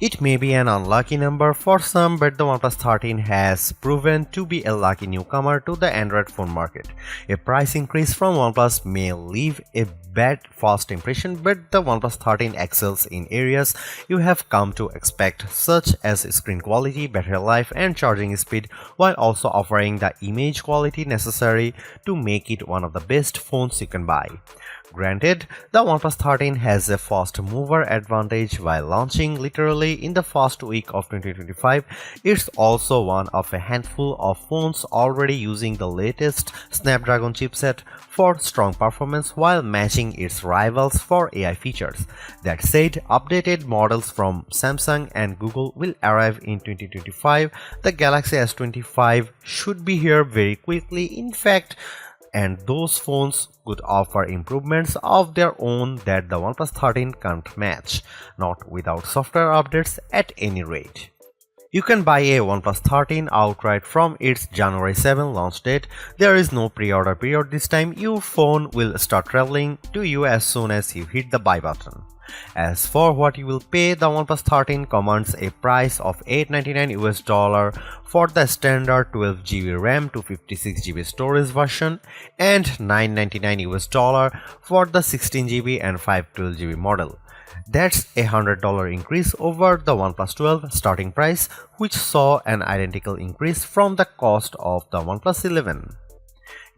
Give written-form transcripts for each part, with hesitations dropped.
It may be an unlucky number for some, but the OnePlus 13 has proven to be a lucky newcomer to the Android phone market. A price increase from OnePlus may leave a bad first impression, but the OnePlus 13 excels in areas you have come to expect, such as screen quality, battery life, and charging speed, while also offering the image quality necessary to make it one of the best phones you can buy. Granted, the OnePlus 13 has a fast mover advantage while launching literally in the first week of 2025. It's also one of a handful of phones already using the latest Snapdragon chipset for strong performance while matching its rivals for AI features. That said, updated models from Samsung and Google will arrive in 2025. The Galaxy S25 should be here very quickly. In fact, and those phones could offer improvements of their own that the OnePlus 13 can't match, not without software updates at any rate. You can buy a OnePlus 13 outright from its January 7 launch date. There is no pre-order period this time. Your phone will start traveling to you as soon as you hit the buy button. As for what you will pay, the OnePlus 13 commands a price of $899 for the standard 12GB RAM to 56GB storage version and $999 for the 16GB and 512GB model. That's a $100 increase over the OnePlus 12 starting price, which saw an identical increase from the cost of the OnePlus 11.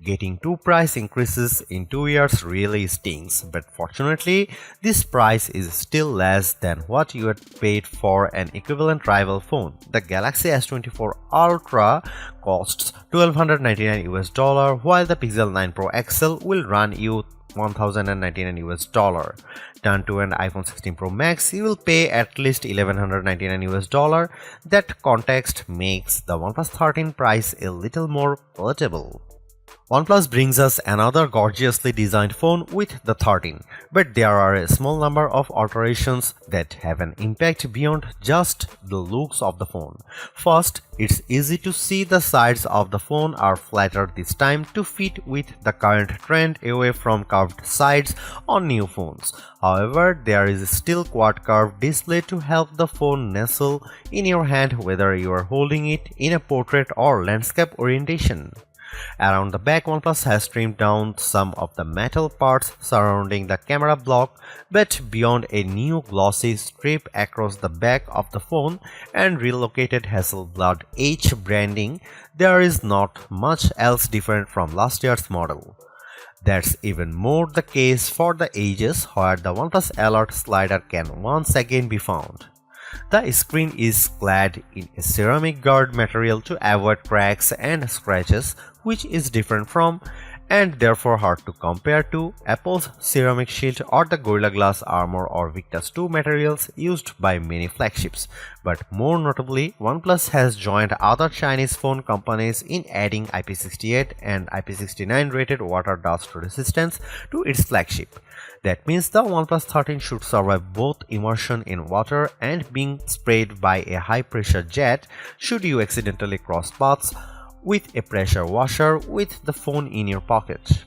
Getting two price increases in 2 years really stings, but fortunately, this price is still less than what you had paid for an equivalent rival phone. The Galaxy S24 Ultra costs $1,299, while the Pixel 9 Pro XL will run you $1,099. Turn to an iPhone 16 Pro Max, you will pay at least $1,199. That context makes the OnePlus 13 price a little more palatable. OnePlus brings us another gorgeously designed phone with the 13, but there are a small number of alterations that have an impact beyond just the looks of the phone. First, it's easy to see the sides of the phone are flatter this time to fit with the current trend away from curved sides on new phones. However, there is still quad curved display to help the phone nestle in your hand whether you are holding it in a portrait or landscape orientation. Around the back, OnePlus has trimmed down some of the metal parts surrounding the camera block, but beyond a new glossy strip across the back of the phone and relocated Hasselblad H branding, there is not much else different from last year's model. That's even more the case for the edges, where the OnePlus Alert slider can once again be found. The screen is clad in a ceramic guard material to avoid cracks and scratches, which is different from and therefore hard to compare to Apple's ceramic shield or the Gorilla Glass Armor or Victus 2 materials used by many flagships. But more notably, OnePlus has joined other Chinese phone companies in adding IP68 and IP69 rated water dust resistance to its flagship. That means the OnePlus 13 should survive both immersion in water and being sprayed by a high-pressure jet should you accidentally cross paths with a pressure washer with the phone in your pocket.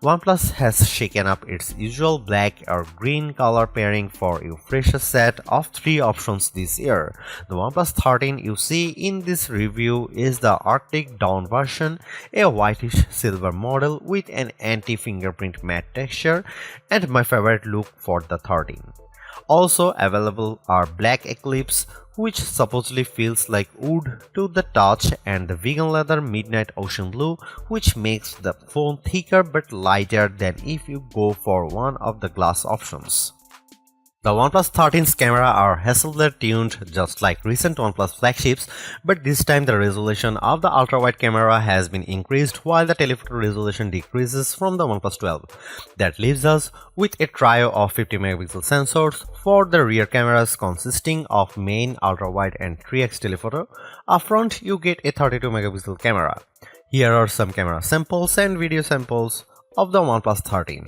OnePlus has shaken up its usual black or green color pairing for a fresher set of 3 options this year. The OnePlus 13 you see in this review is the Arctic Dawn version, a whitish silver model with an anti-fingerprint matte texture, and my favorite look for the 13. Also available are Black Eclipse, which supposedly feels like wood to the touch, and the vegan leather Midnight Ocean Blue, which makes the phone thicker but lighter than if you go for one of the glass options. The OnePlus 13's camera are Hasselblad tuned just like recent OnePlus flagships, but this time the resolution of the ultra-wide camera has been increased while the telephoto resolution decreases from the OnePlus 12. That leaves us with a trio of 50 megapixel sensors for the rear cameras consisting of main, ultra-wide and 3x telephoto. Up front you get a 32 megapixel camera. Here are some camera samples and video samples of the OnePlus 13.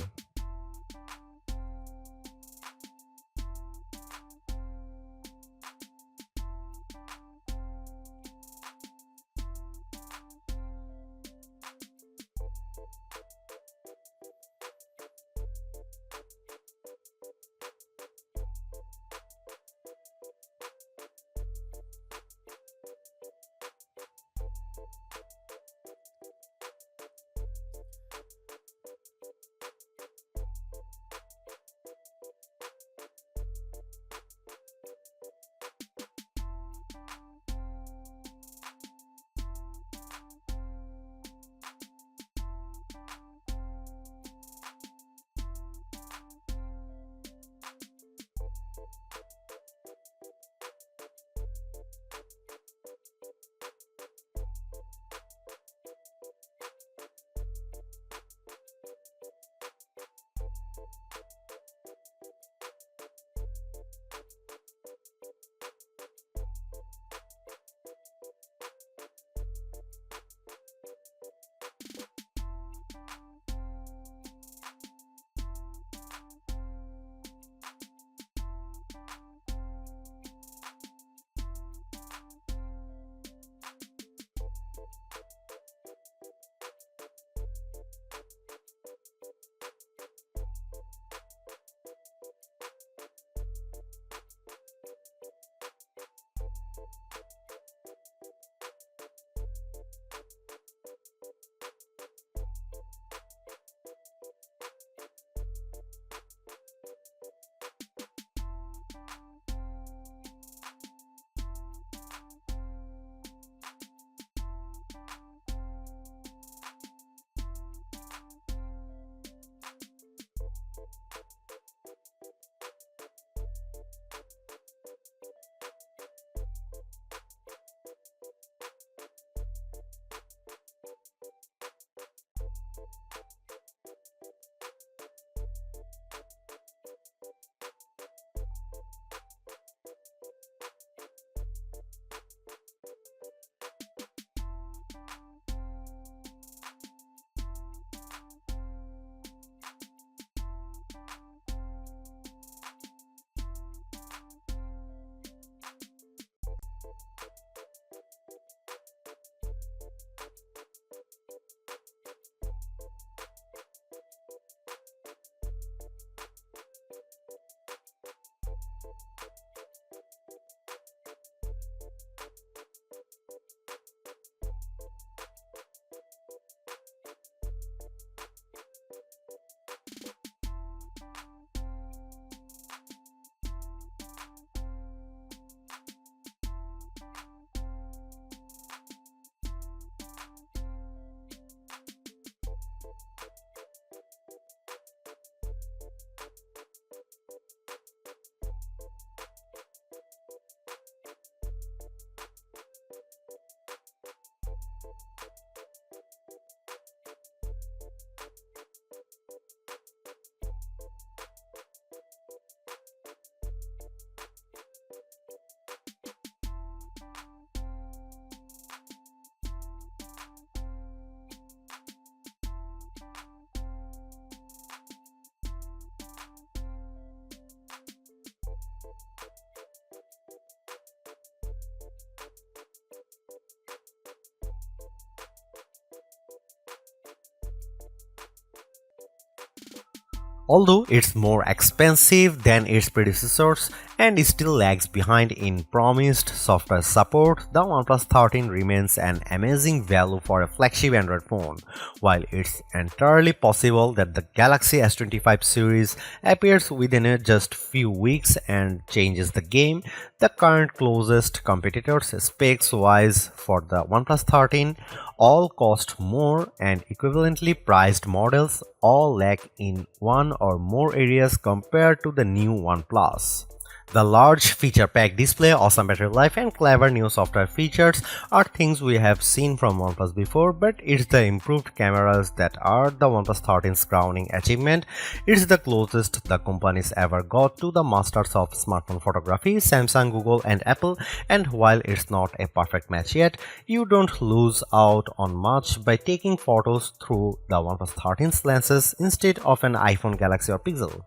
Although it's more expensive than its predecessors and still lags behind in promised software support, the OnePlus 13 remains an amazing value for a flagship Android phone. While it's entirely possible that the Galaxy S25 series appears within just few weeks and changes the game, the current closest competitors specs-wise for the OnePlus 13 all cost more, and equivalently priced models all lack in one or more areas compared to the new OnePlus. The large feature-packed display, awesome battery life, and clever new software features are things we have seen from OnePlus before, but it's the improved cameras that are the OnePlus 13's crowning achievement. It's the closest the companies ever got to the masters of smartphone photography, Samsung, Google, and Apple, and while it's not a perfect match yet, you don't lose out on much by taking photos through the OnePlus 13's lenses instead of an iPhone, Galaxy, or Pixel.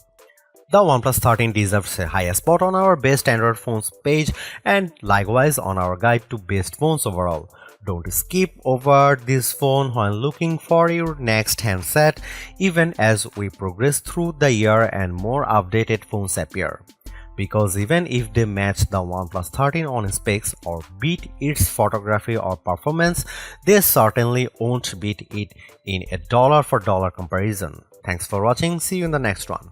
The OnePlus 13 deserves a high spot on our best Android phones page and likewise on our guide to best phones overall. Don't skip over this phone when looking for your next handset, even as we progress through the year and more updated phones appear. Because even if they match the OnePlus 13 on specs or beat its photography or performance, they certainly won't beat it in a dollar for dollar comparison. Thanks for watching, see you in the next one.